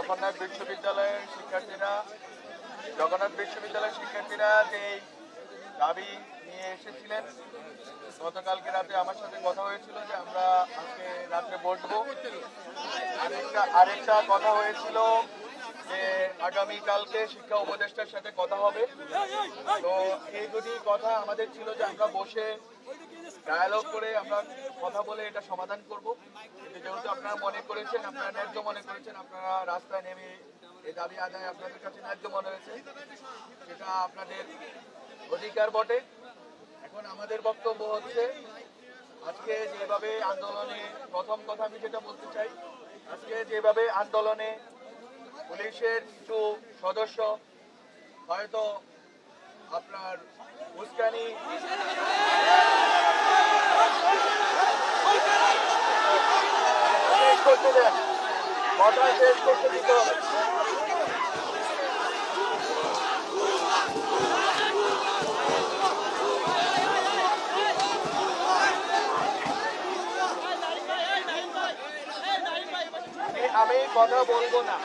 জগন্নাথ বিশ্ববিদ্যালয়ের শিক্ষার্থীরা যে দাবি নিয়ে এসেছিলেন, গতকালকে রাতে আমার সাথে কথা হয়েছিল যে আমরা আজকে রাত্রে বসবো। আরেকটা কথা হয়েছিল যে আগামীকালকে শিক্ষা উপদেষ্টার সাথে কথা হবে। তো এই দুটি কথা আমাদের ছিল যে আমরা বসে ডায়ালগ করে আমরা কথা বলে এটা সমাধান করব। কিন্তু যেহেতু আপনারা মনে করেছেন, আপনারা ন্যায্য মনে করেছেন, আপনারা রাস্তায় নেমে এই দাবি আদায় আপনাদের কাছে ন্যায্য মনে হয়েছে, সেটা আপনাদের অধিকার বটে। এখন আমাদের বক্তব্য হচ্ছে, আজকে যেভাবে আন্দোলনে, প্রথম কথা আমি যেটা বলতে চাই, আজকে যেভাবে আন্দোলনে পুলিশের কিছু সদস্য হয়তো আপনার উস্কানি করতে দেন, কথা শেষ করতে দিতে হবে। আমি কথা বলবো না।